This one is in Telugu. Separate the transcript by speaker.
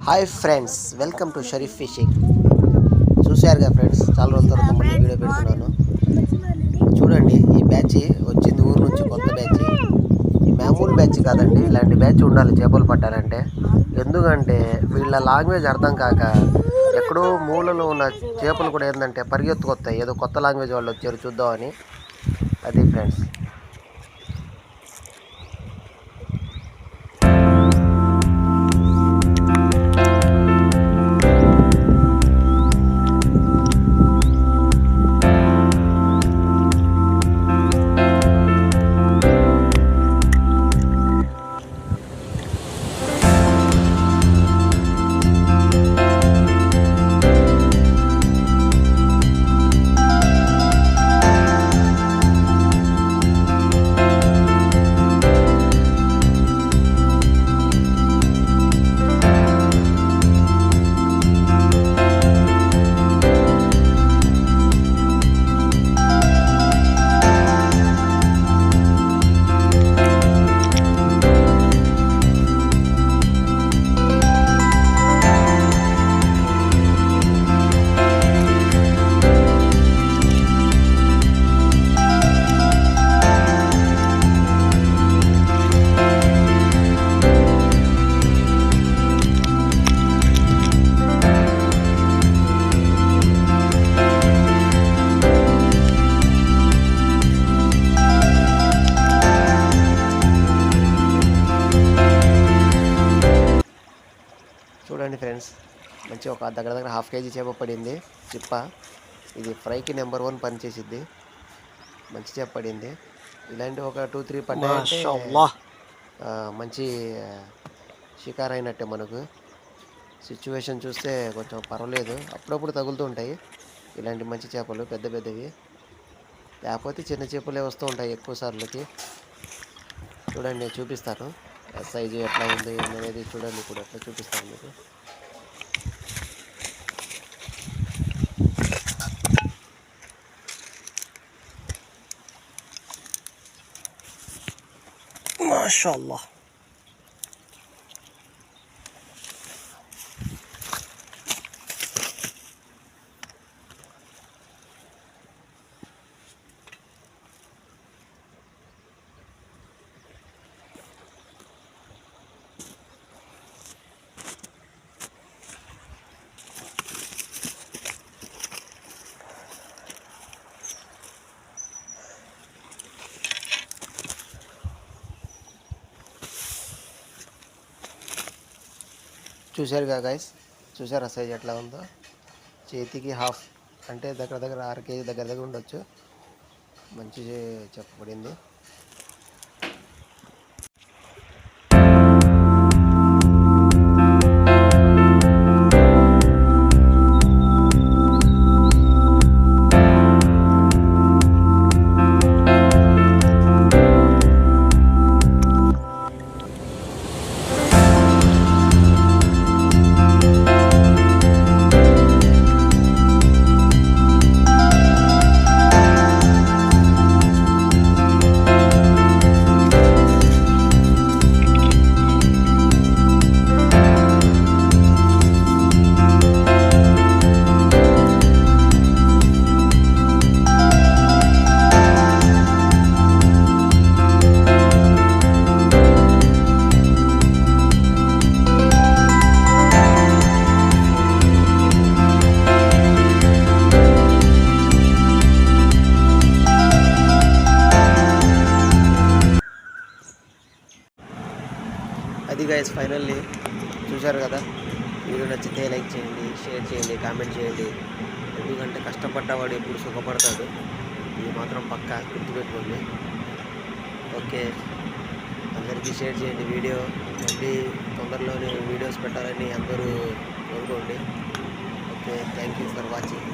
Speaker 1: Hi friends, welcome to Sharif fishing. చూశారుగా ఫ్రెండ్స్, చాలా రోజుల తర్వాత మళ్ళీ వీడియో పెడుతున్నాను. చూడండి, ఈ బ్యాచ్ వచ్చింది ఊరు నుంచి, కొత్త బ్యాచ్. ఈ మామూలు బ్యాచ్ కాదండి, ఇలాంటి బ్యాచ్ ఉండాలి చేపలు పట్టాలంటే. ఎందుకంటే వీళ్ళ లాంగ్వేజ్ అర్థం కాక ఎక్కడో మూలలో ఉన్న చేపలు కూడా ఏంటంటే పరిగెత్తుకొస్తాయి, ఏదో కొత్త లాంగ్వేజ్ వాళ్ళు వచ్చారు చూద్దామని. అది ఫ్రెండ్స్. చూడండి ఫ్రెండ్స్, మంచి ఒక దగ్గర హాఫ్ కేజీ చేప పడింది. చిప్ప ఇది ఫ్రైకి నెంబర్ 1 పనిచేసిద్ది. మంచి చేప పడింది. ఇలాంటి ఒక 2-3 పడ్డాయంటే మంచి షికారు అయినట్టే. మనకు సిచ్యువేషన్ చూస్తే కొంచెం పర్వాలేదు, అప్పుడప్పుడు తగులుతూ ఉంటాయి ఇలాంటి మంచి చేపలు, పెద్ద పెద్దవి. లేకపోతే చిన్న చేపలే వస్తూ ఉంటాయి ఎక్కువ సార్లకి. చూడండి, నేను చూపిస్తాను సైజు ఎట్లా ఉంది అనేది. చూడండి, ఇప్పుడు ఎట్లా చూపిస్తాను మీకు. మాషాల్లా, చూశారుగా గైస్, చూసారా సైజ్ ఎట్లా ఉందో. చేతికి హాఫ్ అంటే దగ్గర 6 కేజీ దగ్గర ఉండొచ్చు. మంచి చెప్పబడింది. అది గైస్, ఫైనల్లీ చూశారు కదా. వీడియో నచ్చితే లైక్ చేయండి, షేర్ చేయండి, కామెంట్ చేయండి. ఎందుకంటే కష్టపడ్డవాడు ఎప్పుడు సుఖపడతాడు, ఇది మాత్రం పక్కా గుర్తుపెట్టుకోండి. ఓకే, అందరికీ షేర్ చేయండి వీడియో. మళ్ళీ తొందరలోనే వీడియోస్ పెట్టాలని అందరూ కోరుకోండి. Okay, thank you for watching.